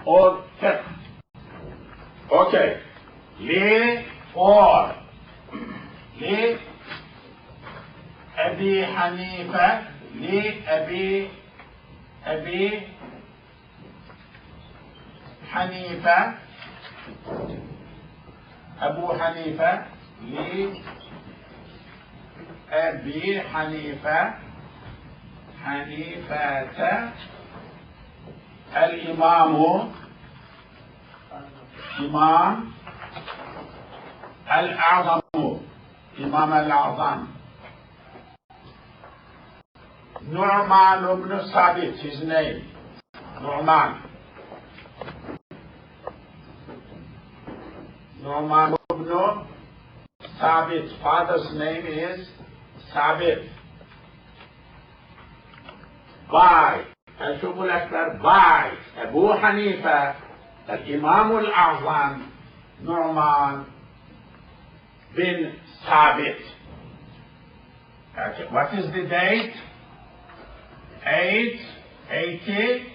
or fiqh. Okay. Li or li Abi Hanifa, li Abi Hanifa, Abu Hanifa, li Abi Hanifa, Hanifata, al-Imamu, Imam al-A'zamu, Imam al-A'zam, Nu'man ibn Sabit, his name, Nu'man ibn Sabit, father's name is Sabit. By Al-Shubul Akbar, by Abu Hanifa, Al-Imam al-A'zam, Nu'man bin Sabit. Okay, what is the date? 880,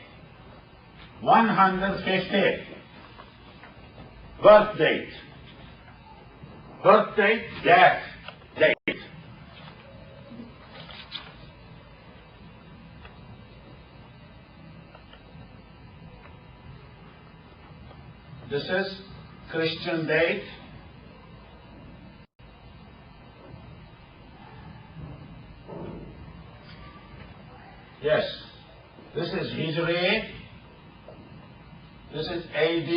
150. Birth date. Birth date, death date. This is Christian date. Yes, this is Hijri, this is AD.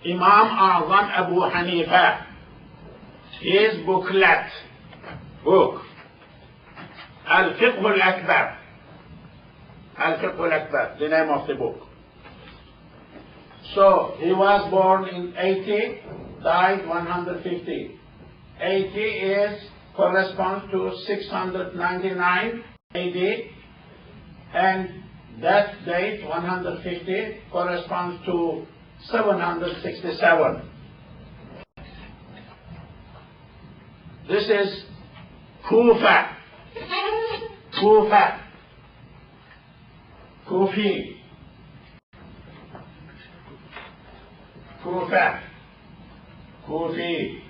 Imam A'zam Abu Hanifa, his booklet, book, Al-Fiqh al-Akbar, Al-Fiqh al-Akbar, the name of the book. So, he was born in 80, died 150. 80 corresponds to 699 AD, and death date 150 corresponds to 767. This is Kufa, Kufi, Kufi,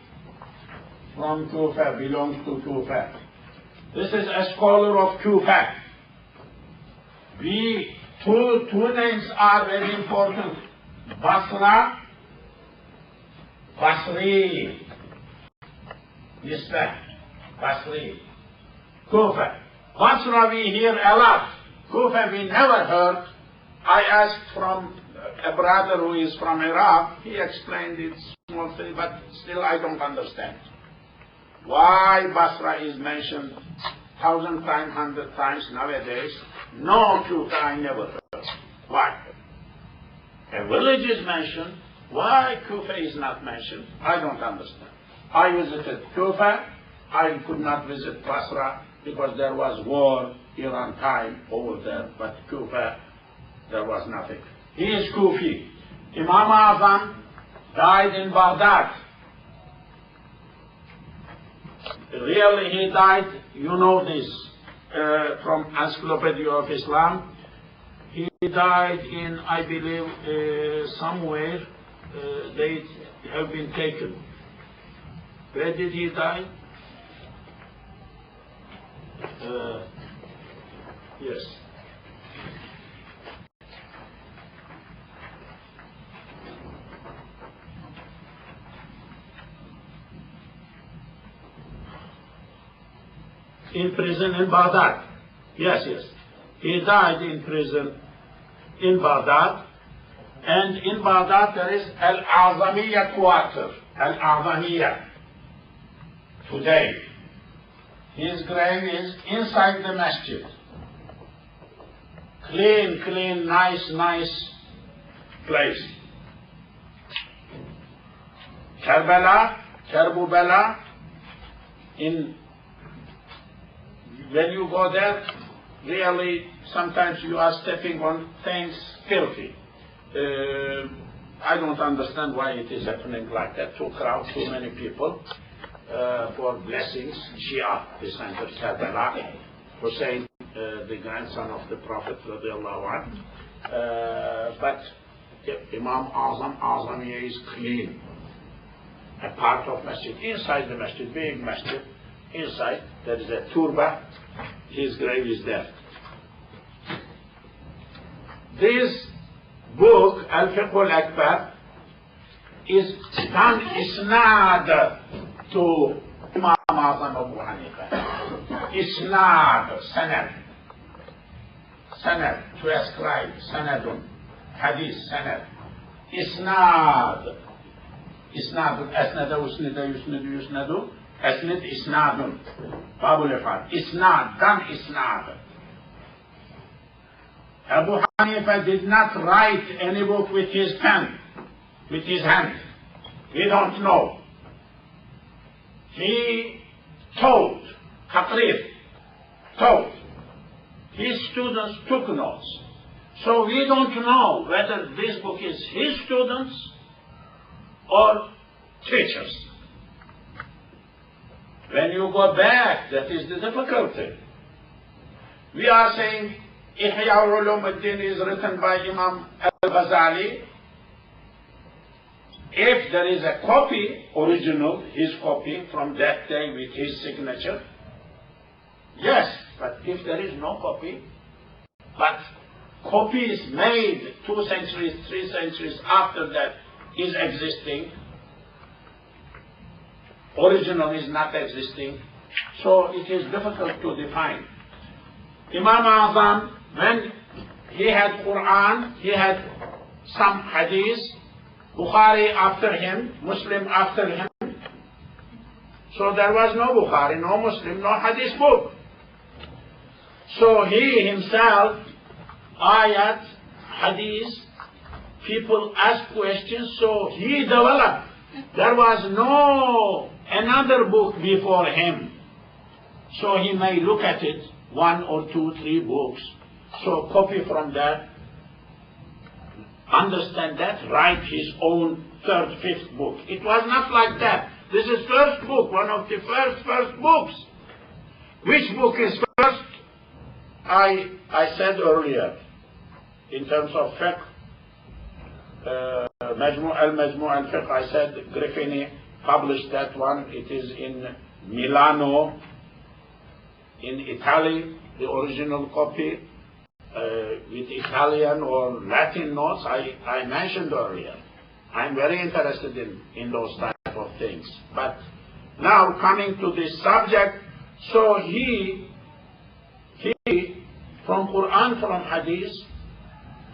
from Kufa, belongs to Kufa. This is a scholar of Kufa. Two names are very important. Basra, Basri, Nisbah, Basri, Kufa. Basra we hear a lot. Kufa we never heard. I asked from a brother who is from Iraq. He explained it small thing, but still I don't understand. Why Basra is mentioned 1,000 times, 100 times nowadays? No Kufa I never heard. Why? A village is mentioned. Why Kufa is not mentioned? I don't understand. I visited Kufa. I could not visit Basra because there was war, Iran time over there. But Kufa, there was nothing. He is Kufi. Imam A'zam died in Baghdad. Really, he died, you know this, from Encyclopedia of Islam. He died in, I believe, somewhere, they have been taken. Where did he die? Yes. In prison in Baghdad. Yes. He died in prison in Baghdad. And in Baghdad there is Al-A'zamiyya quarter. Al-A'zamiyya. Today. His grave is inside the masjid. Clean, nice place. Karbala, when you go there, really sometimes you are stepping on things filthy. I don't understand why it is happening like that, to crowd too many people for blessings. Shia, the center Karbala, Hussein, the grandson of the Prophet, radiallahu anhu. But Imam Azamiya is clean. A part of masjid, inside the masjid, big masjid, inside there is a turba, his grave is there. This book, Al-Fiqh al-Akbar, is done isnad to Imam Azam Abu Hanifa. Isnad, sanad, to ascribe, sanadun, hadith, sanad. Isnad, asnada, usnida, yusnadu, asnid, isnadun. Babu lefad, isnad, done isnad. Abu Hanifa did not write any book with his pen, with his hand. We don't know. He taught, taught. His students took notes. So we don't know whether this book is his students or teachers. When you go back, that is the difficulty. We are saying Ihya Ulumuddin is written by Imam al-Ghazali. If there is a copy, original, his copy from that day with his signature, yes, but if there is no copy, but copies made 2 centuries, 3 centuries after that is existing, original is not existing, so it is difficult to define. Imam Azam, when he had Quran, he had some hadith, Bukhari after him, Muslim after him. So there was no Bukhari, no Muslim, no hadith book. So he himself, ayat, hadith, people ask questions, so he developed. There was no another book before him. So he may look at it, 1 or 2, 3 books. So copy from that, understand that, write his own 3rd, 5th book. It was not like that. This is first book, one of the first books. Which book is first? I said earlier, in terms of fiqh, Majmu' al-Fiqh, I said Griffini published that one. It is in Milano, in Italy, the original copy, with Italian or Latin notes, I mentioned earlier. I'm very interested in those type of things. But now coming to this subject, so he from Quran, from Hadith,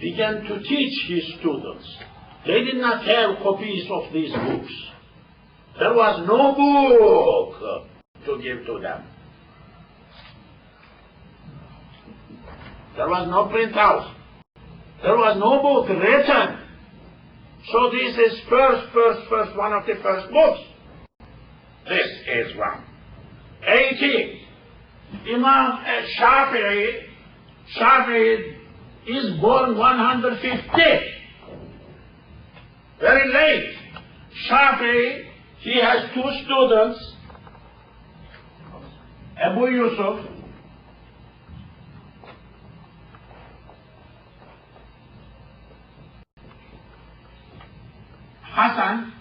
began to teach his students. They did not have copies of these books. There was no book to give to them. There was no printout. There was no book written. So this is first, one of the first books. This is one. 18. Imam Shafi'i is born 150. Very late. Shafi'i, he has 2 students, Abu Yusuf, Hassan,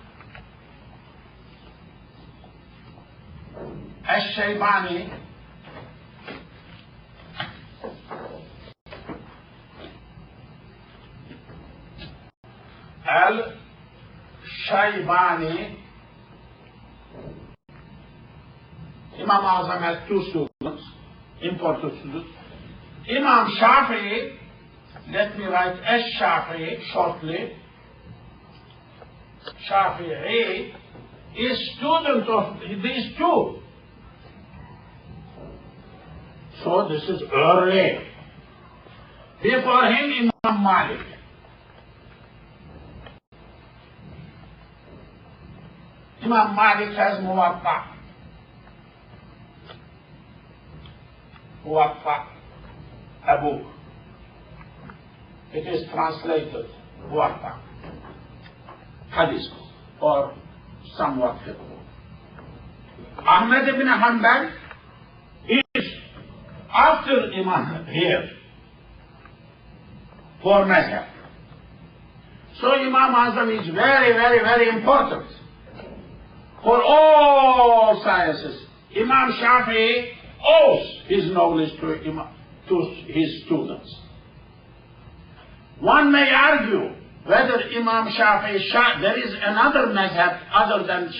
Al-Shaybani, Imam Azam has 2 students, important students. Imam Shafi'i, let me write Al-Shafi'i shortly. Shafi'i is student of these 2. So this is early. Before him, Imam Malik. Imam Malik has Muwatta, a book. It is translated, Muwatta. hadith or somewhat fiqh. Ahmad ibn Hanbal is after Imam here for mazhab. So Imam Azam is very, very, very important for all sciences. Imam Shafi'i owes his knowledge to his students. One may argue whether Imam Shafi'i, there is another mazhab other than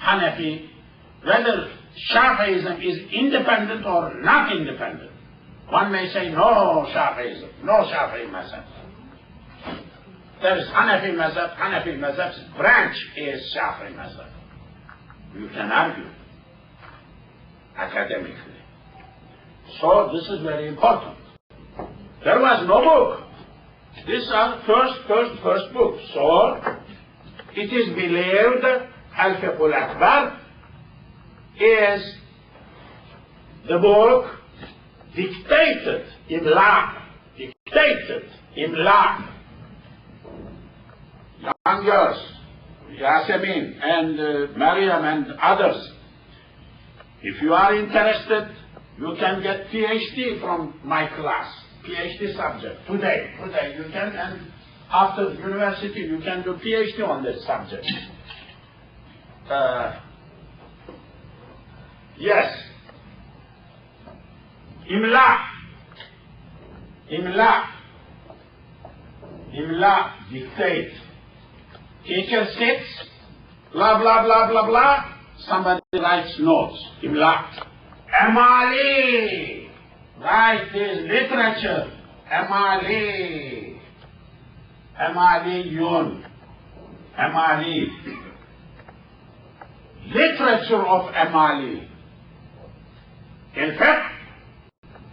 Hanafi, whether Shafi'ism is independent or not independent. One may say no Shafi'ism, no Shafi'i mazhab. There is Hanafi mazhab's branch is Shafi'i mazhab. You can argue academically. So this is very important. There was no book. These are first book. So it is believed Al-Fiqh al-Akbar is the book dictated imla. Young girls, Yasemin and Maryam and others, if you are interested, you can get PhD from my class, PhD subject. Today you can, and after university you can do PhD on this subject. Yes. Imla, dictate. Teacher sits, blah, blah, blah, blah, blah. Somebody writes notes. Imla. Amali. Write this literature. Amali. Amali. Literature of Amali. In fiqh,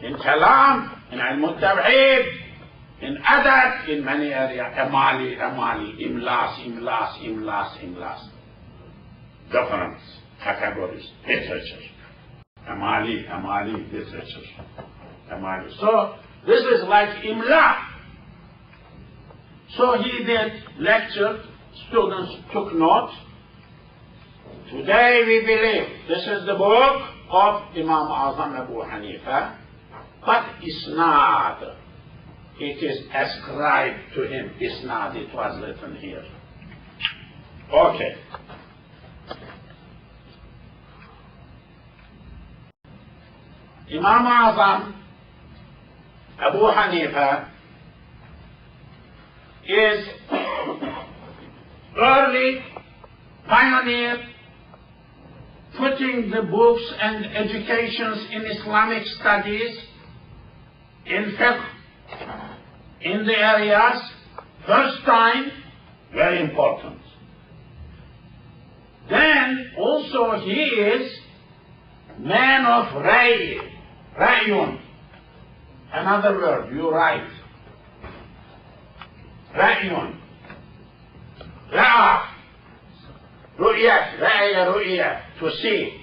in kalam, in ilm al-tawheed, in adab, in many areas. Amali, imlas. Different categories, literature. Amali, literature. Amali. So, this is like imla. So he did lecture, students took note. Today we believe this is the book of Imam Azam Abu Hanifa, but Isnad, it is ascribed to him. Isnad, it was written here. Okay. Imam Azam Abu Hanifa is early pioneer putting the books and educations in Islamic studies, in fiqh, in the areas, first time, very important. Then also he is man of rayun. Another word, you write. Ra'yun. Ra'a. Ru'yat. Ru'ya. To see.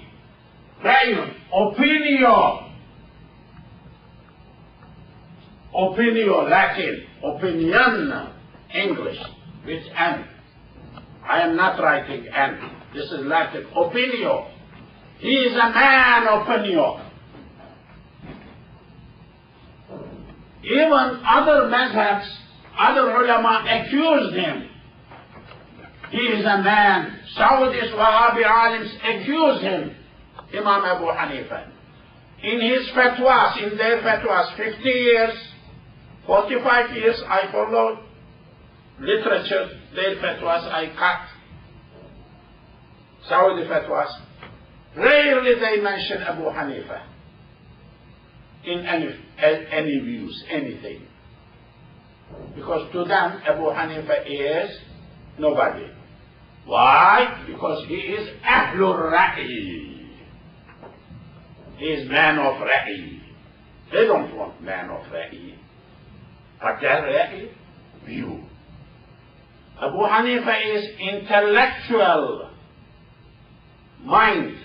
Ra'yun. Opinio. Latin. Opinion. English. With N. I am not writing N. This is Latin. Opinio. He is a man opinio. Even other mazhabs, other ulama accused him. He is a man. Saudis, Wahhabi alims accused him, Imam Abu Hanifa. In his fatwas, in their fatwas, 50 years, 45 years, I followed literature, their fatwas, I cut. Saudi fatwas. Rarely they mention Abu Hanifa in any views, anything. Because to them, Abu Hanifa is nobody. Why? Because he is Ahlul Ra'i. He is man of Ra'i. They don't want man of Ra'i. But their Ra'i view. Abu Hanifa is intellectual mind.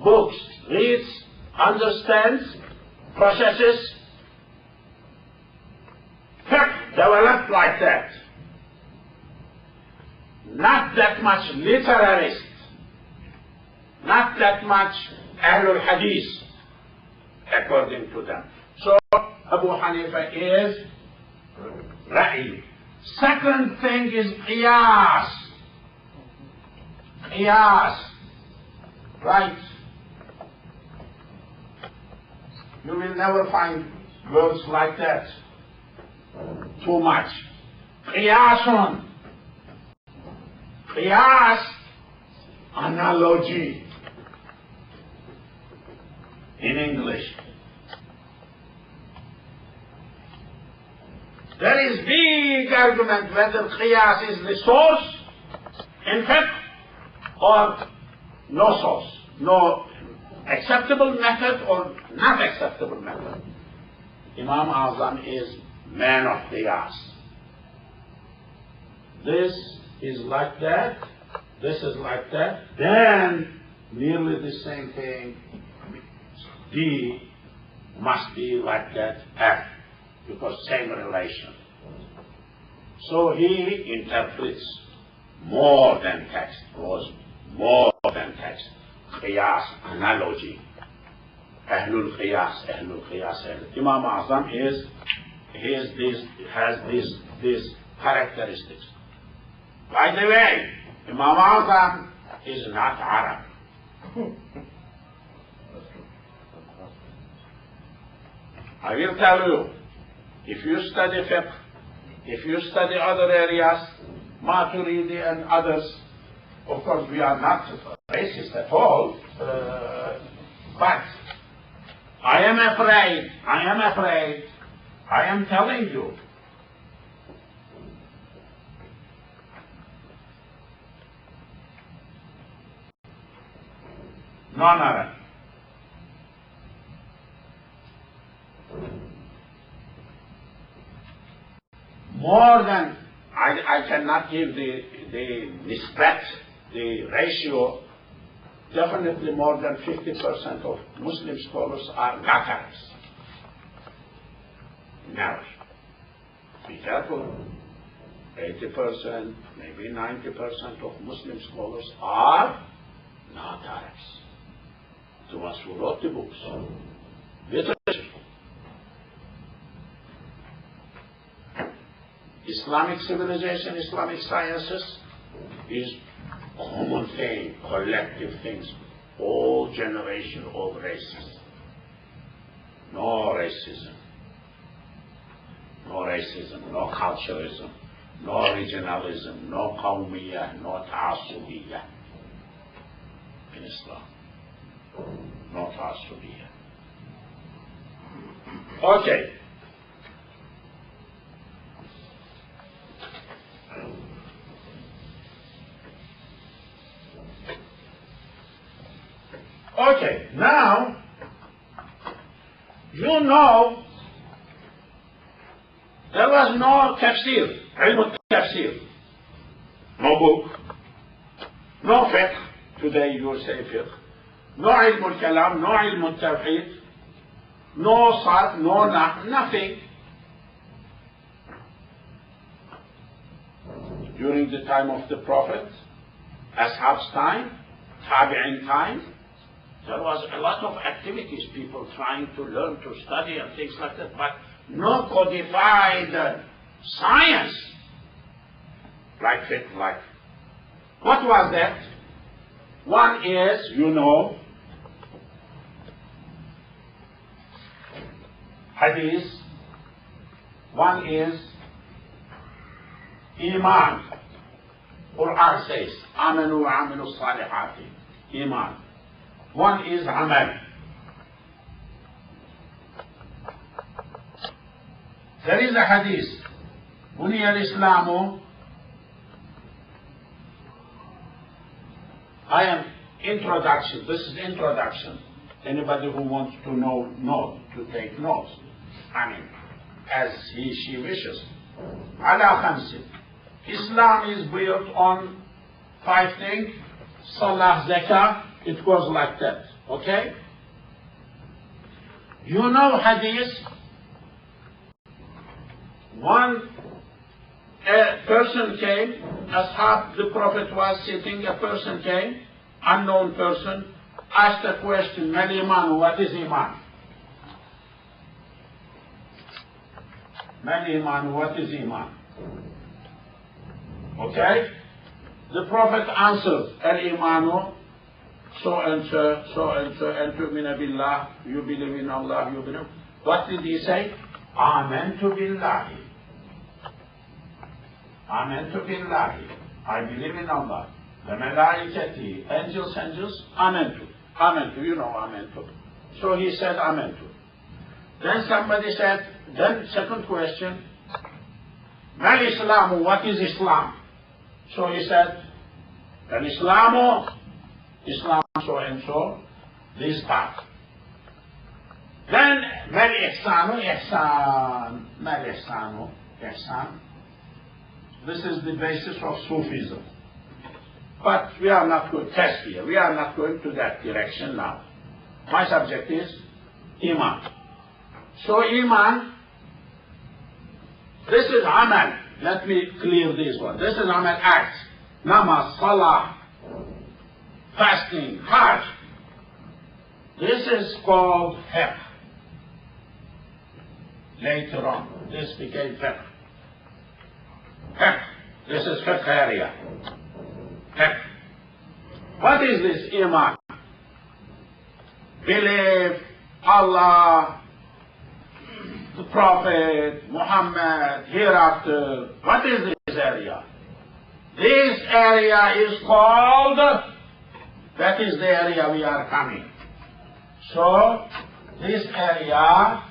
Books, reads, understands, processes, developed like that. not that much literalist, not that much Ahlul Hadith, according to them. So Abu Hanifa is Ra'i. Second thing is Qiyas. Qiyas. Right. You will never find words like that. Too much. Qiyasun. Qiyas, analogy in English. There is big argument whether Qiyas is the source in fiqh or no source, no acceptable method or not acceptable method. Imam Azam is man of Qiyas. This is like that, this is like that, then nearly the same thing, D must be like that, F, because same relation. So he interprets more than text, goes more than text. Qiyas, analogy. Ahlul Qiyas, Ahlul Qiyas. Imam Azam has these characteristics. By the way, Imam Azam is not Arab. I will tell you, if you study fiqh, if you study other areas, Maturidi and others, of course we are not racist at all, but I am afraid, I am telling you, non-Arab. More than, I cannot give the nisbat, the ratio, definitely more than 50% of Muslim scholars are not Arabs. Now, be careful, 80%, maybe 90% of Muslim scholars are not Arabs. The ones who wrote the books, literature. Islamic civilization, Islamic sciences is common thing, collective things, all generation of races. No racism, no culturalism, no regionalism, no qawmiyah, no ta'asubiyah in Islam. No ta'asubiyah. Okay. Okay, now, you know, there was no tafsir, ilm tafsir, no book, no fiqh, today you say fiqh, no ilm al-kalam, no ilm al-tawheed, no sarf, no nothing. During the time of the Prophet, Ashab's time, Tabi'in time, there was a lot of activities, people trying to learn, to study and things like that, but no codified science like fiqh, like. What was that? One is, you know, hadith. One is iman. Quran says, amanu wa amilu salihati. Iman. One is amal. There is a hadith. Buniya al-Islamu. I am introduction. This is introduction. Anybody who wants to know, to take notes. I mean, as she wishes. Ala khamsin. Islam is built on 5 things. Salah, zakah. It goes like that. Okay? You know hadith. One A person came, ashab, the Prophet was sitting, a person came, unknown person, asked a question, Mal Iman, what is Iman? Mal Iman, what is Iman? Okay? The Prophet answered, Al-Imanu, so and so, so and so, and tu'mina billah, you believe in Allah, you believe. What did he say? Amantu billahi. Amantu billahi. I believe in Allah. The malaikati, angels, amantu. Amantu, you know amantu. So he said amantu. Then somebody said, then second question, Mal Islamu, what is Islam? So he said, Al Islamu, Islam so and so, this part. Then Mal Ihsanu, Ihsan, Mal Ihsanu, Ihsan. This is the basis of Sufism. But we are not going to test here. We are not going to that direction now. My subject is Iman. So Iman, this is Amal. Let me clear this one. This is Amal act. Namaz, Salah, fasting, Hajj. This is called fiqh. Later on, this became fiqh. Fiqh. This is fiqh area. Fiqh. What is this Iman? Believe Allah, the Prophet, Muhammad, hereafter. What is this area? This area is called, that is the area we are coming. So, this area,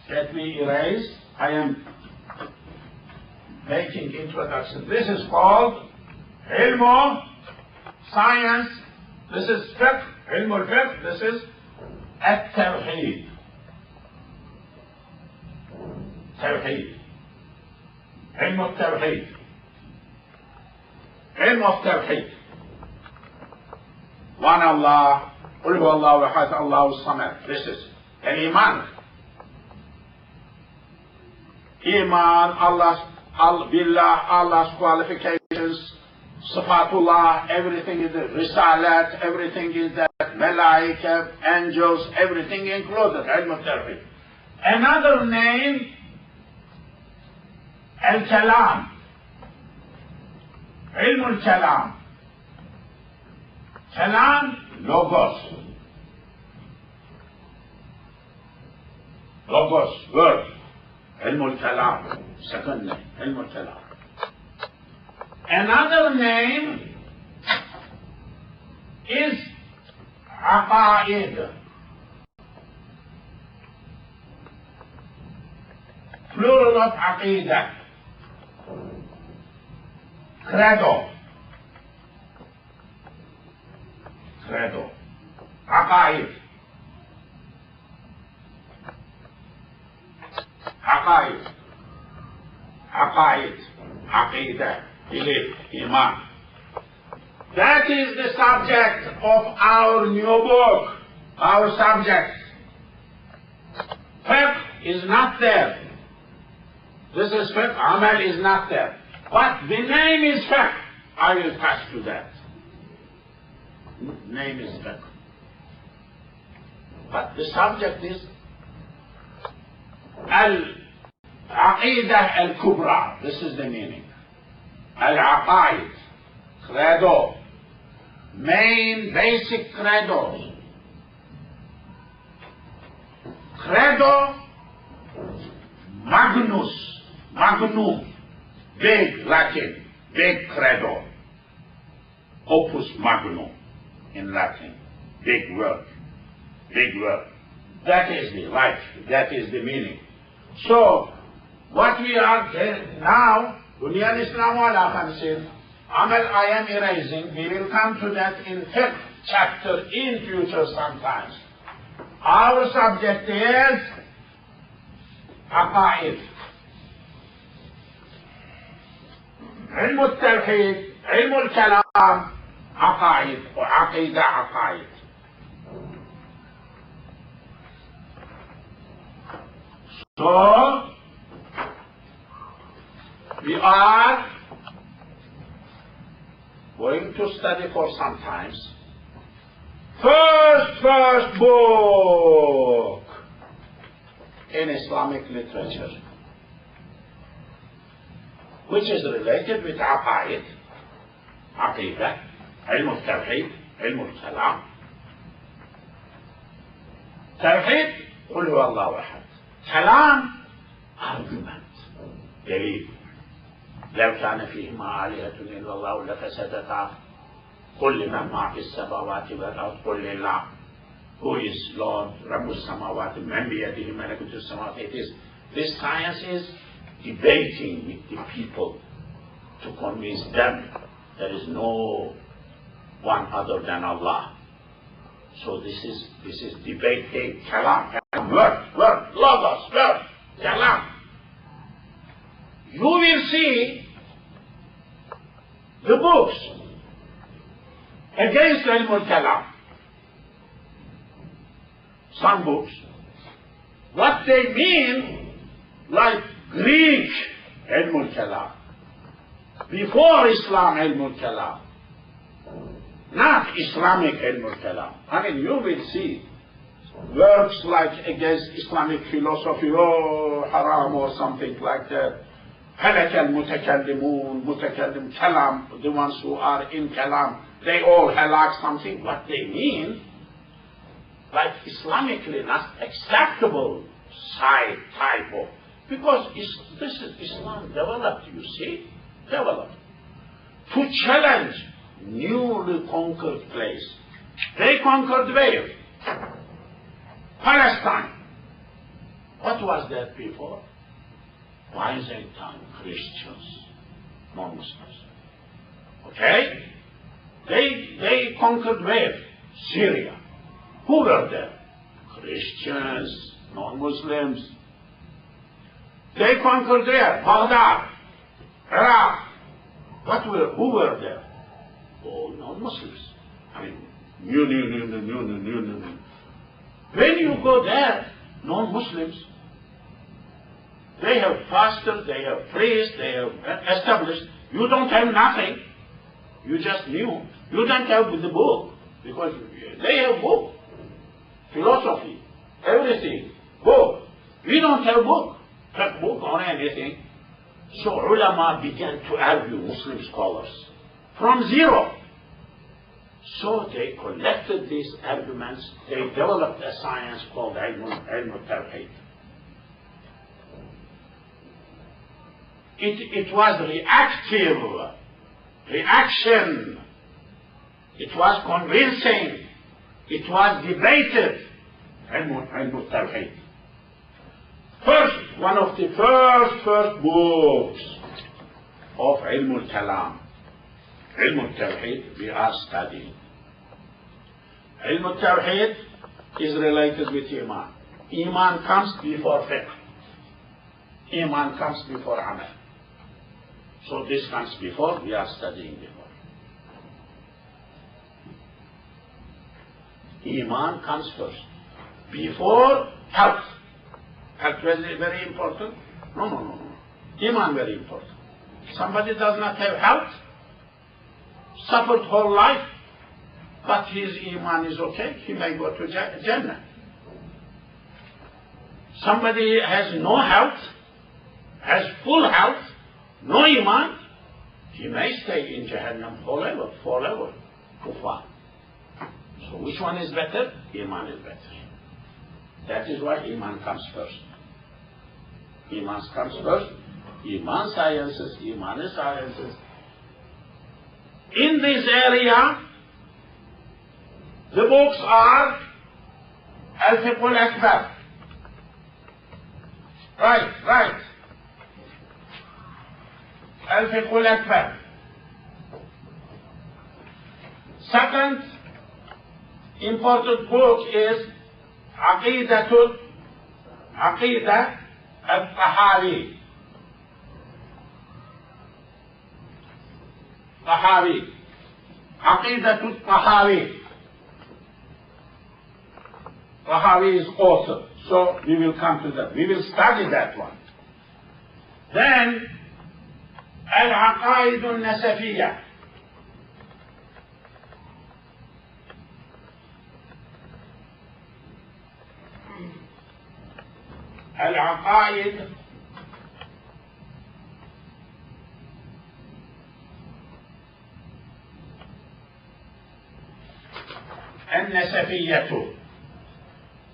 let me erase, I am making introduction. This is called ilm, science, this is fiqh, ilm al-fiqh, this is at-tawheed. Tawheed. Ilm al-tawheed. Ilm of tawheed. One Allah, Qul huwa Allahu ahad, Allahu samad. This is an iman. Iman, Billah, Allah's qualifications, Sifatullah, everything is there. Risalat, everything is there. Malaika, angels, everything included. Ilm al-Tawheed. Another name, Al-Kalam. Ilm al-Kalam. Kalam, Logos. Logos, word. Ilm al-Kalam. Second name, Ilm al-Kalam. Another name is Aqaid. Plural of Aqidah. Credo. Credo. Aqaid. Aqaid. Aqaid. Aqidah. Belief. Iman. That is the subject of our new book. Our subject. Fiqh is not there. This is fiqh. Amal is not there. But the name is fiqh. I will pass to that. Name is fiqh. But the subject is Al-Aqidah Al-Kubra. This is the meaning. Al-Aqaid. Credo. Main basic credos. Credo Magnus. Magnum. Big Latin. Big credo. Opus magnum in Latin. Big word. Big word. That is the life. That is the meaning. So, what we are now, Bunya al-Islam ala khamsin, Amal I am erasing. We will come to that in fifth chapter in future sometimes. Our subject is Aqaid. Ilm al-Tawheed, Ilm al-Kalam, Aqaid, or Aqidah Aqaid. So, We are going to study for some times. First book in Islamic literature, which is related with aqaid, aqidah, ilm al-tawheed, ilm al-kalam. Tawheed, قل هو الله أحد. كلام, argument, دليل. لو كان فيهما آلهة إلا الله لفسدتا. قل لمن ما في السماوات والأرض قل لله. Who is Lord, رب السماوات, من بيده ملكوت السماوات. This science is debating with the people to convince them there is no one other than Allah. So this is debating kalam, word, logos, word, kalam. You will see the books against ilm al-kalam. Some books, what they mean, like Greek ilm al-kalam, before Islam ilm al-kalam, not Islamic ilm al-kalam. I mean, you will see works like against Islamic philosophy, oh, haram or something like that. Halak al-mutakallimun, mutakallim kalam, the ones who are in kalam, they all halak something. What they mean, like Islamically not acceptable side type of, because this is Islam developed, you see, developed to challenge newly conquered place. They conquered where? Palestine. What was that before? Byzantine Christians, non-Muslims. Okay? They conquered where? Syria. Who were there? Christians, non-Muslims. They conquered there, Baghdad, Iraq. Who were there? All non-Muslims. I mean, new. When you go there, non-Muslims, they have pastors, they have priests, they have established. You don't have nothing. You just knew. You don't have the book, because they have book, philosophy, everything, book. We don't have book, book on anything. So ulama began to argue, Muslim scholars, from zero. So they collected these arguments. They developed a science called ilm al-tawheed. It was reaction. It was convincing. It was debated. Ilm al-tawheed. First, one of the first books of ilm al-kalam, ilm al-tawheed, we are studying. Ilm al-tawheed is related with iman. Iman comes before fiqh. Iman comes before amal. So this comes before, we are studying before. Iman comes first. Before health. Health is very important? No. Iman very important. Somebody does not have health, suffered whole life, but his iman is okay, he may go to Jannah. Somebody has no health, has full health, no iman, he may stay in Jahannam forever, kufar. So which one is better? Iman is better. That is why iman comes first. Iman comes first. Iman sciences. In this area, the books are Al-Fiqh al-Akbar. Right. Al-Fiqh al-Akbar. Second important book is Aqidah al-Tahawi. Aqidah al-Tahawi. Tahawi is author. So we will come to that. We will study that one. Then العقائد النسفية. العقائد النسفية.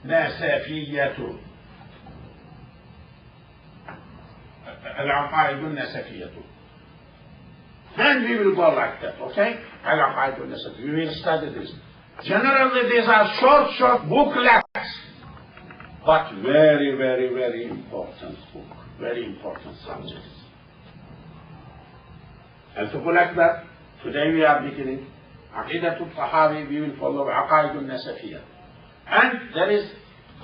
نسفية. العقائد النسفية. Then we will go like that, okay? العقائد النسفية. We will study this. Generally, these are short booklets, but very important book, very important subjects. الفقه الأكبر. Today we are beginning. عقيدة الطحاوي. We will follow عقائد النسفية. And there is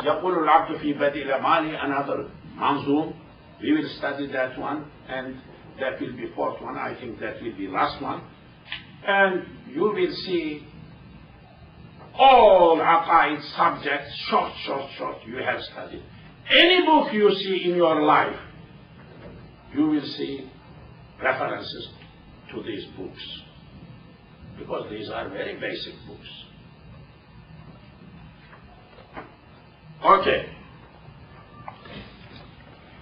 يقول العبد في بدء الأعمال another منظوم. We will study that one, and that will be fourth one. I think that will be last one. And you will see all aqaid subjects, short, you have studied. Any book you see in your life, you will see references to these books, because these are very basic books. Okay.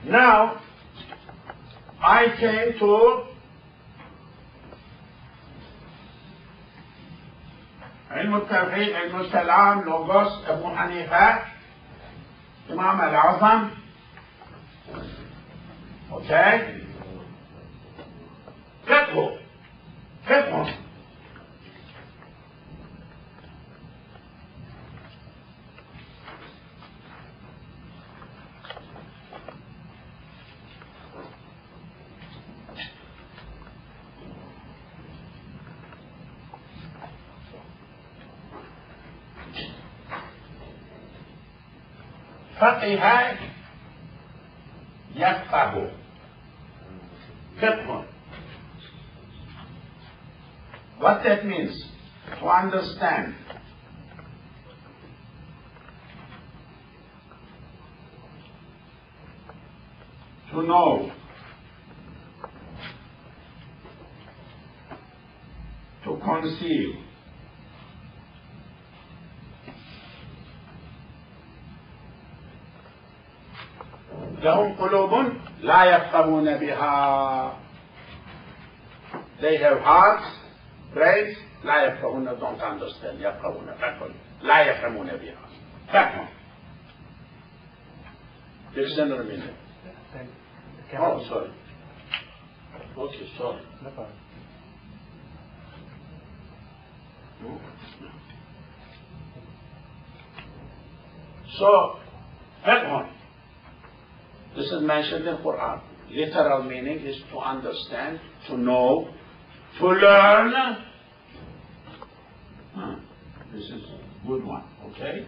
Now, I came to علم التوحيد، علم الكلام، لوغوس، ابو حنيفة، إمام الأعظم. Okay. فقه. فقه يفقه. فقه. What that means? To understand. To know. To conceive. لهم قلوب لا يفقهون بها. They have hearts, brains, لا يفقهون, don't understand. يفقهون, لا يفهمون بها. فهم. Dictionary meaning. Oh, sorry. Okay, sorry. No problem. So, فهم. This is mentioned in Quran. Literal meaning is to understand, to know, to learn. This is a good one, okay?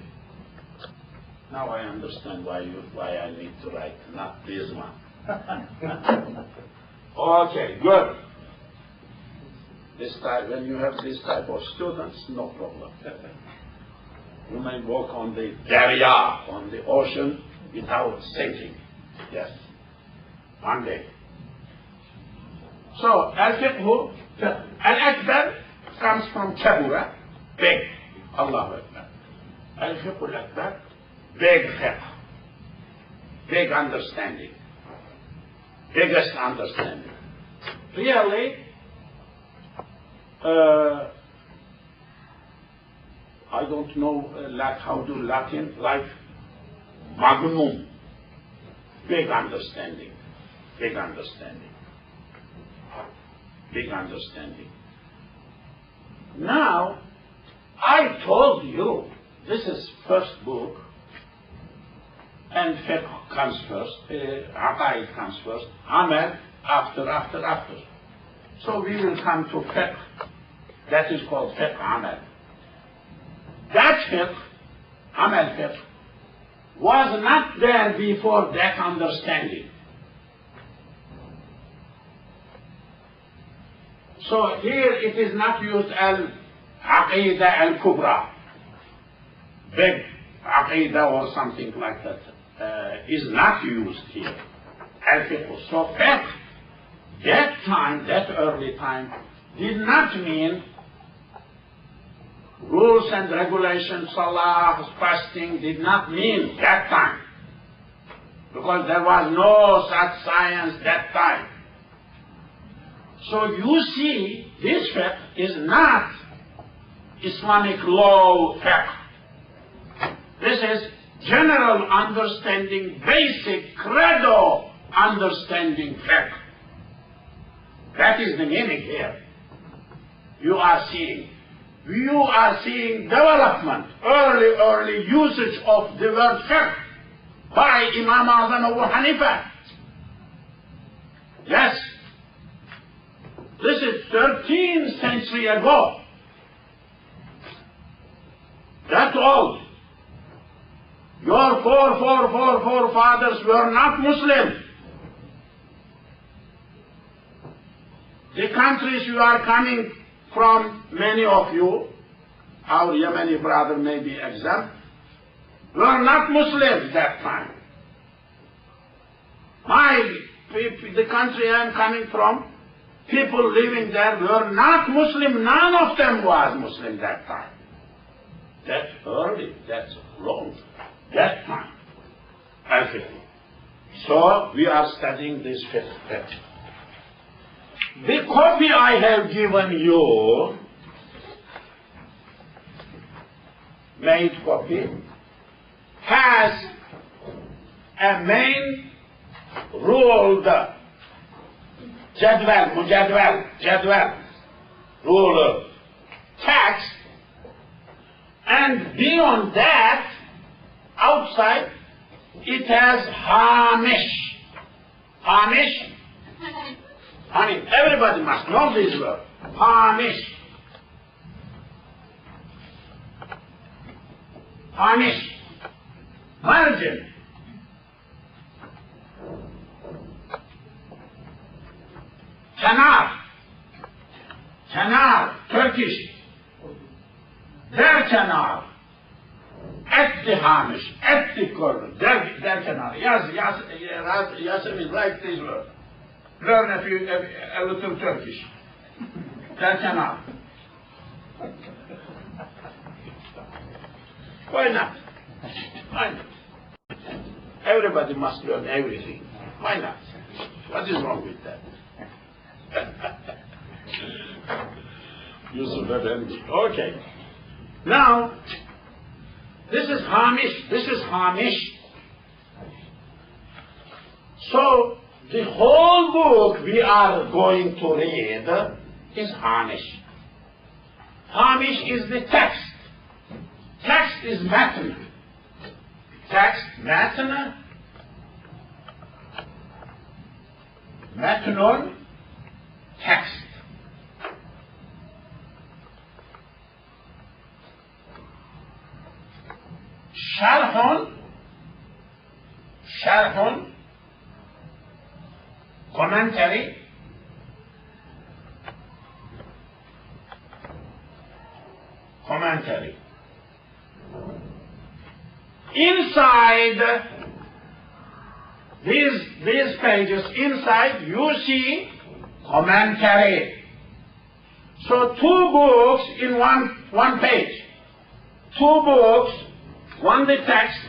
Now I understand why I need to write not this one. Okay, good. This type, when you have this type of students, no problem. You may walk on the darya, on the ocean, without sinking. Yes, one day. So, al-fiqhu, al-akbar comes from kabura, big. Allahu Akbar. Al-fiqhu al-akbar, big fiqh, big understanding, biggest understanding. Really, I don't know like how to Latin, like magnum. Big understanding, big understanding, big understanding. Now, I told you, this is first book, and fiqh comes first, aqaid comes first, amal after. So we will come to fiqh. That is called fiqh amal. That fiqh, amal fiqh, was not there before that understanding. So here it is not used al-aqidah al-kubra, big aqidah or something like that, is not used here. Al-fiqh. So fiqh that time, that early time, did not mean rules and regulations, salah, fasting, did not mean that time. Because there was no such science that time. So you see, this fiqh is not Islamic law fiqh. This is general understanding, basic credo understanding fiqh. That is the meaning here. You are seeing development, early usage of the word fiqh by Imam Azam Abu Hanifa. Yes, this is 13th century ago. That's old. Your forefathers were not Muslim. The countries you are coming from, many of you, our Yemeni brother may be exempt, were not Muslims that time. The country I am coming from, people living there were not Muslim. None of them was Muslim that time. That's early, that's long, that time. Everything. So we are studying this fiqh. The copy I have given you, made copy, has a main ruled jadwal, rule text, and beyond that, outside, it has hamish. I mean, everybody must know this word. Hamish. Margin. Kenar, Turkish. Der kenar. At the hamish, at the corner, der kenar. Yasemin, write this word. Learn a little Turkish. Der kenar. Why not? Everybody must learn everything. Why not? What is wrong with that? Yusuf Effendi. Okay. Now, this is hamish. So, the whole book we are going to read is hamish. Hamish is the text. Text is matn. Matnun, text. Sharhun, commentary. Inside these pages, inside you see commentary. So 2 books in one page. 2 books, one the text,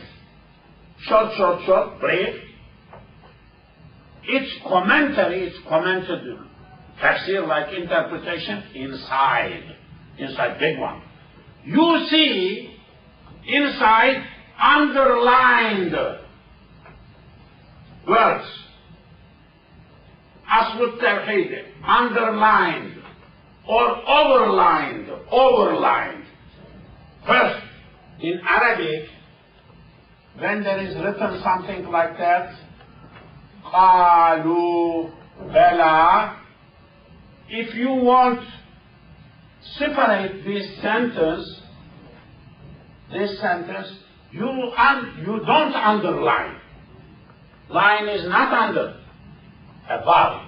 short, brief. It's commentary, it's commented, tafsir like interpretation, inside big one. You see inside underlined words. Asl Tawheed, underlined or overlined. First, in Arabic, when there is written something like that, qalu, bala, if you want separate this sentence, you don't underline. Line is not under, above.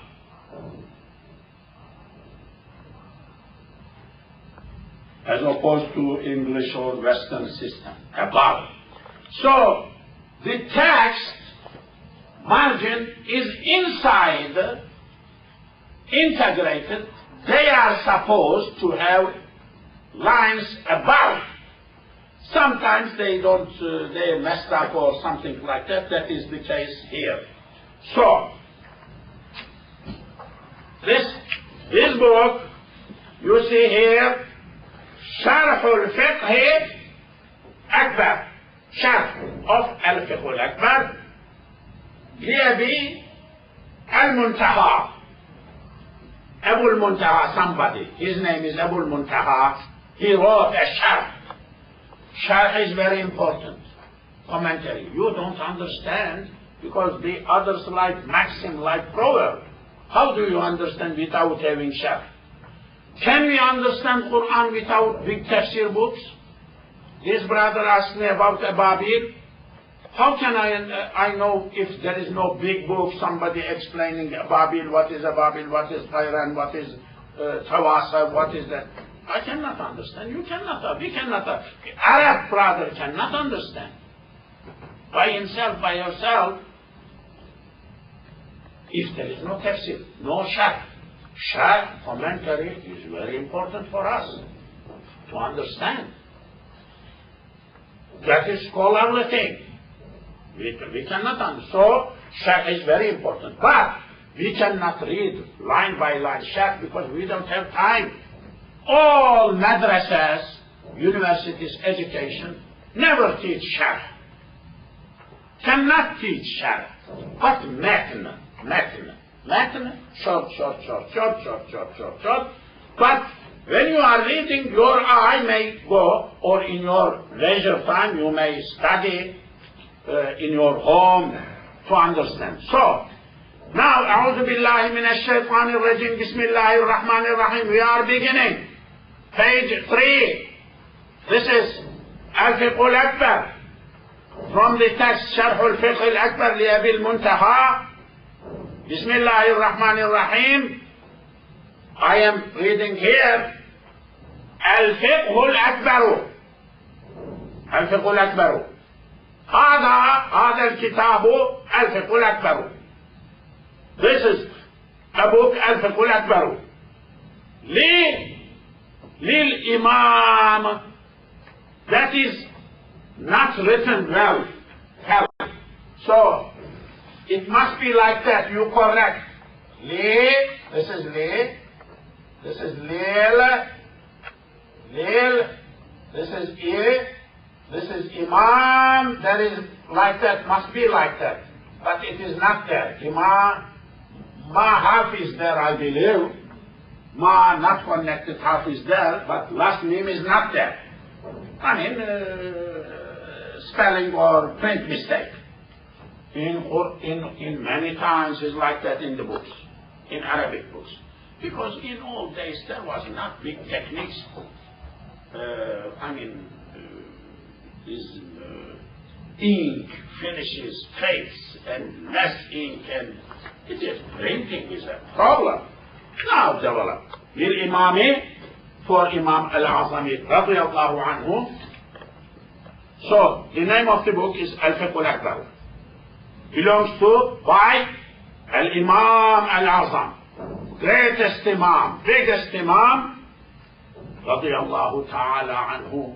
As opposed to English or Western system, above. So, the text margin is inside integrated, they are supposed to have lines above. Sometimes they don't, they messed up or something like that. That is the case here. So, this book, you see here, Sarf al-Fiqh Akbar, Sarf of al-Fiqh al-Akbar, لأبي al-Muntaha, Abu al-Muntaha, somebody, his name is Abu al-Muntaha, he wrote a Sarf. Sarf is very important, commentary. You don't understand because the others like maxim, like proverb. How do you understand without having Sarf? Can we understand Quran without big tafsir books? This brother asked me about Ababil. How can I know if there is no big book, somebody explaining Ababil, what is Ababil, what is Tayran, what is Tawasa, what is that? I cannot understand. You cannot. We cannot. Arab brother cannot understand. By himself, by yourself, if there is no tafsir, no Sarf. Sarf commentary is very important for us to understand. That is scholarly thing. We cannot understand. So, Sarf is very important. But we cannot read line by line Sarf because we don't have time. All madrasas, universities, education, never teach Sarf. Cannot teach Sarf. But Matn, short. But when you are reading, your eye may go, or in your leisure time, you may study in your home to understand. So, now, أعوذ بالله من الشيطان الرجيم, بسم الله الرحمن الرحيم. We are beginning. Page 3. This is Al-Fiqh al-Akbar. From the text, Sarf al-Fiqh al-Akbar لأبي المنتهى. بسم الله الرحمن الرحيم. I am reading here الفقه الأكبر. الفقه الأكبر. هذا الكتاب الفقه الأكبر. This is a book الفقه الأكبر. للإمام. That is not written well. So it must be like that. You correct. This is Li. This is Lil. This is I. This is Imam. That is like that. Must be like that. But it is not there. Imam. Ma half is there, I believe. Ma not connected half is there, but last name is not there. I mean, spelling or print mistake. In many times is like that in the books, in Arabic books. Because in old days there was not big techniques. Ink, finishes, face, and less ink, and it is printing is a problem. Now developed. للإمام for Imam Al-Azami radiyallahu anhu. So the name of the book is Al-Fiqh al-Akbar. Belongs to by Al-Imam Al-Azam, greatest Imam, biggest Imam, radiyallahu ta'ala anhu.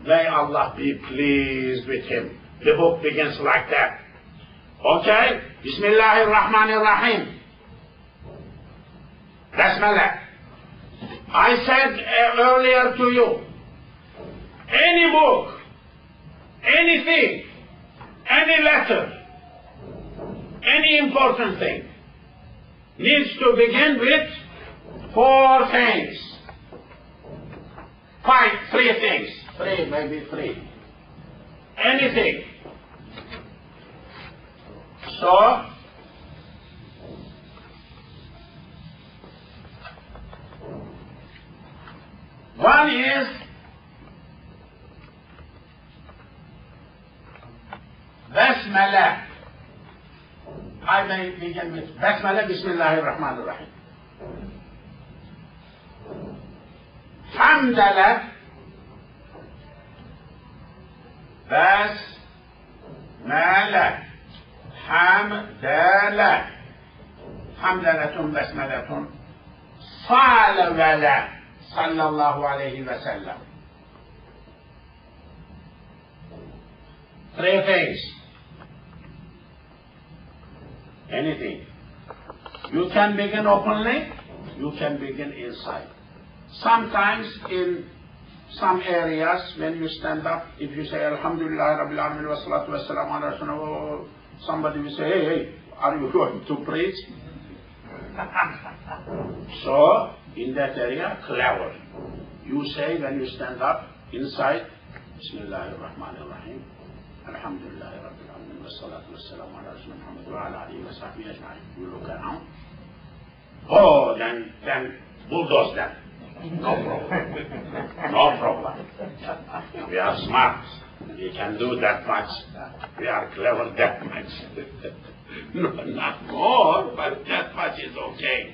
May Allah be pleased with him. The book begins like that. Okay? Bismillahir Rahmanir Rahim. Basmala. I said earlier to you, any book, anything, any letter, any important thing needs to begin with 4 things. 3 things. 3, maybe 3. Anything. So, one is Basmala. I may begin with Basmala, Bismillahir Rahmanir Rahim. Hamdala, Basmala, Hamdala. Hamdalatun, Basmalatun, قال بلى صلى الله عليه وسلم. Three things. Anything. You can begin openly, you can begin inside. Sometimes in some areas when you stand up, if you say Alhamdulillah Rabbil Alamin wa salatu wa salam ala Rasulullah, somebody will say, hey, are you going to preach? So, in that area, clever. You say when you stand up, inside, Bismillahir Rahmanir Rahim, Alhamdulillah Rabbil Alamin wa salatu wa salam ala Rasulullah Muhammad wa ala alihi wa sahbihi ajma'in. You look around. Oh, then bulldoze them. No problem. No problem. We are smart. We can do that much. We are clever that much. No, not more, but that much is okay.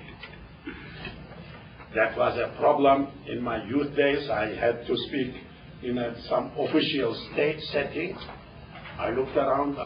That was a problem in my youth days. I had to speak in some official state setting. I looked around.